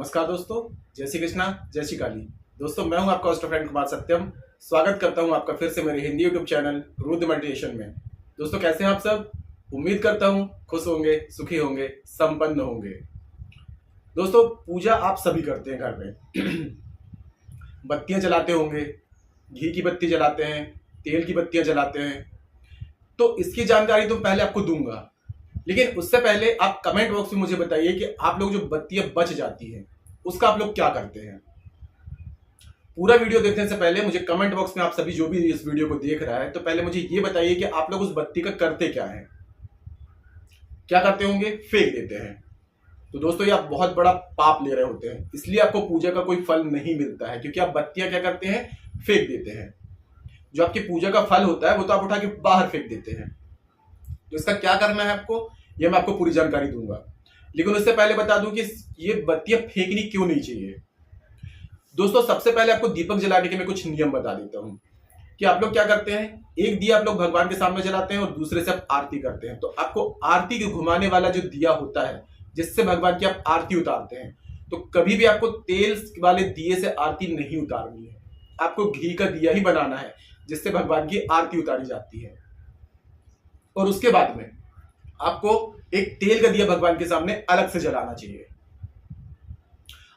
नमस्कार दोस्तों, जय श्री कृष्णा, जय श्री काली। दोस्तों, मैं हूं आपका होस्ट फ्रेंड कुमार सत्यम। स्वागत करता हूं आपका फिर से मेरे Hindi YouTube channel Rudra meditation में। दोस्तों, कैसे हैं आप सब? उम्मीद करता हूं खुश होंगे, सुखी होंगे, संपन्न होंगे। दोस्तों, पूजा आप सभी करते हैं घर में। बत्तियां जलाते होंगे, घी की बत्ती जलाते हैं, तेल की बत्तियां जलाते हैं। तो इसकी जानकारी तो पहले आपको दूंगा, लेकिन उससे पहले आप कमेंट बॉक्स में मुझे बताइए कि आप लोग जो बत्तियां बच जाती हैं उसका आप लोग क्या करते हैं। पूरा वीडियो देखने से पहले मुझे कमेंट बॉक्स में आप सभी जो भी इस वीडियो को देख रहा है, तो पहले मुझे ये बताइए कि आप लोग उस बत्ती का करते क्या है। क्या करते होंगे? फेंक देते हैं। तो दोस्तों, ये आप बहुत बड़ा पाप ले रहे होते हैं, इसलिए आपको पूजा का कोई फल नहीं मिलता है, क्योंकि आप बत्तियां क्या करते हैं? फेंक देते हैं। जो आपकी पूजा का फल होता है वो तो आप उठा के बाहर फेंक देते हैं। तो इसका क्या करना है आपको, ये मैं आपको पूरी जानकारी दूंगा। लेकिन उससे पहले बता दूं कि ये बत्तियां फेंकनी क्यों नहीं चाहिए। दोस्तों, सबसे पहले आपको दीपक जलाने के मैं कुछ नियम बता देता हूं कि आप लोग क्या करते हैं। एक दिया आप लोग भगवान के सामने जलाते हैं और दूसरे से आप आरती करते हैं। तो आपको आरती के घुमाने वाला जो दिया होता है, जिससे भगवान की आप आरती उतारते हैं, तो कभी भी आपको तेल वाले दिए से आरती नहीं उतारनी है। आपको घी का दिया ही बनाना है, जिससे भगवान की आरती उतारी जाती है। और उसके बाद में आपको एक तेल का दिया भगवान के सामने अलग से जलाना चाहिए।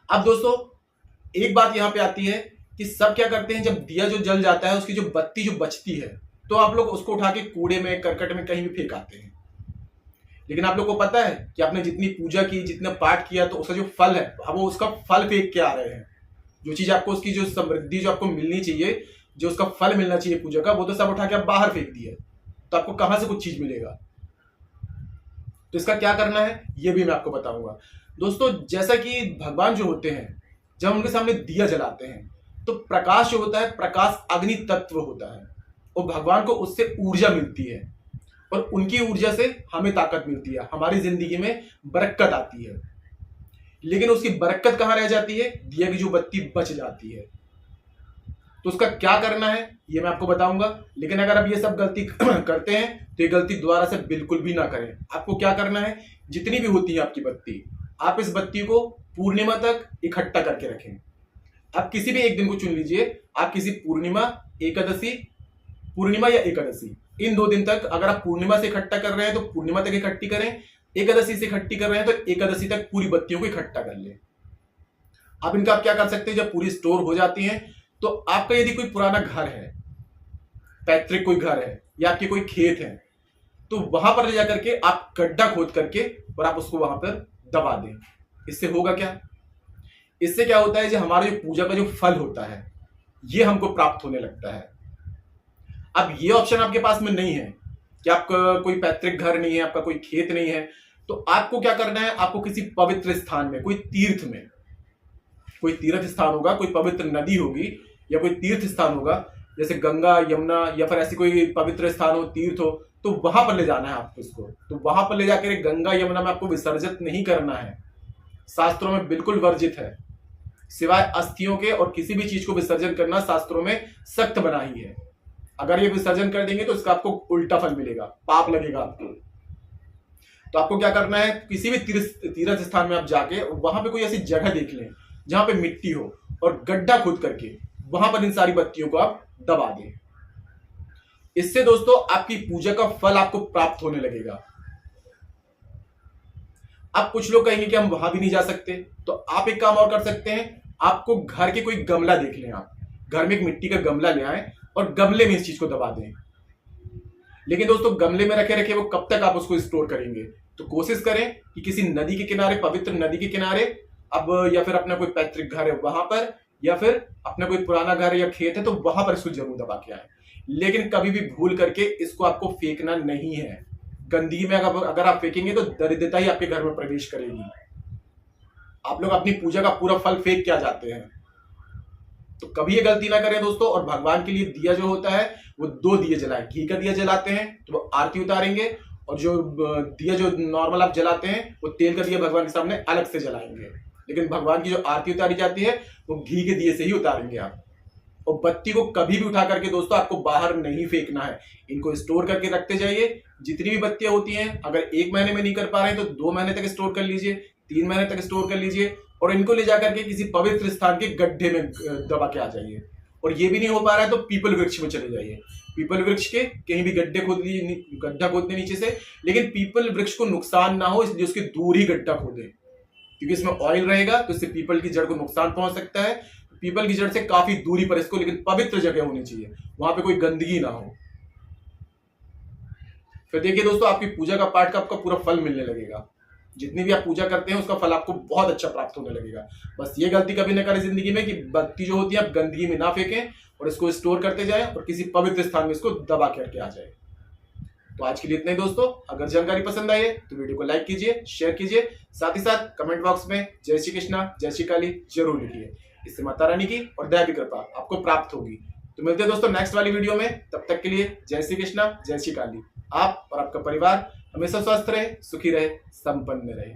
अब दोस्तों, एक बात यहां पे आती है कि सब क्या करते हैं, जब दिया जो जल जाता है उसकी जो बत्ती जो बचती है, तो आप लोग उसको उठा के कूड़े में, करकट में कहीं भी फेंक आते हैं। लेकिन आप लोग को पता है कि आपने जितनी पूजा की, जितना पाठ किया, तो उसका जो फल है, अब वो उसका फल फेंक के आ रहे हैं। जो चीज आपको, उसकी जो समृद्धि जो आपको मिलनी चाहिए, जो उसका फल मिलना चाहिए पूजा का, वो तो सब उठा के आप बाहर फेंक दिया। तो आपको कहां से कुछ चीज मिलेगा? तो इसका क्या करना है ये भी मैं आपको बताऊंगा। दोस्तों, जैसा कि भगवान जो होते हैं, जब उनके सामने दिया जलाते हैं तो प्रकाश जो होता है, प्रकाश अग्नि तत्व होता है, और भगवान को उससे ऊर्जा मिलती है, और उनकी ऊर्जा से हमें ताकत मिलती है, हमारी जिंदगी में बरकत आती है। लेकिन उसकी बरकत कहां रह जाती है? दिया की जो बत्ती बच जाती है। तो उसका क्या करना है ये मैं आपको बताऊंगा। लेकिन अगर आप ये सब गलती करते हैं तो ये गलती दोबारा से बिल्कुल भी ना करें। आपको क्या करना है, जितनी भी होती है आपकी बत्ती, आप इस बत्ती को पूर्णिमा तक इकट्ठा करके रखें। आप किसी भी एक दिन को चुन लीजिए। आप किसी पूर्णिमा, एकादशी, पूर्णिमा या एकादशी, इन 2 दिन तक अगर आप पूर्णिमा से इकट्ठा कर रहे हैं तो पूर्णिमा तक इकट्ठी करें, एकादशी से इकट्ठी कर रहे हैं तो एकादशी तक पूरी बत्तियों को इकट्ठा कर लें। अब इनका आप क्या कर सकते हैं, जब पूरी स्टोर हो जाती हैं, तो आपका यदि कोई पुराना घर है, पैतृक कोई घर है, या आपके कोई खेत है, तो वहां पर ले जाकर के आप गड्ढा खोद करके और आप उसको वहां पर दबा दें। इससे होगा क्या? इससे क्या होता है, जो हमारे जो पूजा का जो फल होता है, ये हमको प्राप्त होने लगता है। अब ये ऑप्शन आपके पास में नहीं है कि आपका कोई पैतृक घर नहीं है, आपका कोई खेत नहीं है, तो आपको क्या करना है, आपको किसी पवित्र स्थान में, कोई तीर्थ में, कोई तीर्थ स्थान होगा, कोई पवित्र नदी होगी या कोई तीर्थ स्थान होगा, जैसे गंगा, यमुना, या फिर ऐसी कोई पवित्र स्थान हो, तीर्थ हो, तो वहां पर ले जाना है आपको इसको। तो वहां पर ले जाकर गंगा, यमुना में आपको विसर्जित नहीं करना है। शास्त्रों में बिल्कुल वर्जित है। सिवाय अस्थियों के और किसी भी चीज को विसर्जन करना शास्त्रों में सख्त मनाही है। अगर ये विसर्जन कर देंगे तो इसका आपको उल्टा फल मिलेगा, पाप लगेगा आपको। तो आपको क्या करना है, किसी भी तीर्थ स्थान में आप जाके वहां पे कोई ऐसी जगह देख लें जहां पे मिट्टी हो, और गड्ढा खोद करके वहां पर इन सारी बत्तियों को आप दबा दें। इससे दोस्तों आपकी पूजा का फल आपको प्राप्त होने लगेगा। अब कुछ लोग कहेंगे कि हम वहां भी नहीं जा सकते, तो आप एक काम और कर सकते हैं। आपको घर के कोई गमला देख लें, आप घर में एक मिट्टी का गमला ले आए और गमले में इस चीज को दबा दें। लेकिन दोस्तों, गमले में रखे रखे वो कब तक आप उसको स्टोर करेंगे? तो कोशिश करें कि किसी नदी के किनारे, पवित्र नदी के किनारे, अब या फिर अपना कोई पैतृक घर है वहां पर, या फिर अपना कोई पुराना घर या खेत है, तो वहां पर इसको जरूर दबा के आए। लेकिन कभी भी भूल करके इसको आपको फेंकना नहीं है। गंदगी में अगर आप फेंकेंगे तो दरिद्रता ही आपके घर में प्रवेश करेगी। आप लोग अपनी पूजा का पूरा फल फेंक के आ जाते हैं। तो कभी ये गलती ना करें दोस्तों। और भगवान के लिए दिया जो होता है वो 2 दिए जलाएं। घी का दिया जलाते हैं तो वो आरती उतारेंगे, और जो दिया जो नॉर्मल आप जलाते हैं वो तेल का दिया भगवान के सामने अलग से जलाएंगे। लेकिन भगवान की जो आरती उतारी जाती है वो घी के दिए से ही उतारेंगे आप। और बत्ती को कभी भी उठा करके दोस्तों आपको बाहर नहीं फेंकना है। इनको स्टोर करके रखते जाइए। जितनी भी बत्तियां होती हैं, अगर 1 महीने में नहीं कर पा रहे हैं तो 2 महीने तक स्टोर कर लीजिए, 3 महीने तक स्टोर कर लीजिए। और इनको ले जाकर के किसी पवित्र स्थान के गड्ढे में दबा के आ जाइए। और ये भी नहीं हो पा रहा है तो पीपल वृक्ष में चले जाइए। पीपल वृक्ष के कहीं भी गड्ढा खोद दे नीचे से, लेकिन पीपल वृक्ष को नुकसान ना हो इसलिए उसके दूर ही गड्ढा खोदे, क्योंकि इसमें ऑयल रहेगा तो इससे पीपल की जड़ को नुकसान पहुंच सकता है। पीपल की जड़ से काफी दूरी पर इसको, लेकिन पवित्र जगह होनी चाहिए, वहां पे कोई गंदगी ना हो। फिर देखिए दोस्तों, आपकी पूजा का पाठ का आपका पूरा फल मिलने लगेगा। जितनी भी आप पूजा करते हैं उसका फल आपको बहुत अच्छा प्राप्त होने लगेगा। बस ये गलती कभी ना करें जिंदगी में कि बत्ती जो होती है आप गंदगी में ना फेंकें और इसको स्टोर करते जाएं और किसी पवित्र स्थान में इसको दबा करके आ जाए। तो आज के लिए इतना ही दोस्तों। अगर जानकारी पसंद आई है तो वीडियो को लाइक कीजिए, शेयर कीजिए, साथ ही साथ कमेंट बॉक्स में जय श्री कृष्णा जय श्री काली जरूर लिखिए। इससे माता रानी की और दया की कृपा आपको प्राप्त होगी। तो मिलते हैं दोस्तों नेक्स्ट वाली वीडियो में। तब तक के लिए जय श्री कृष्णा जय श्री काली। आप और आपका परिवार हमेशा स्वस्थ रहे, सुखी रहे, संपन्न रहे।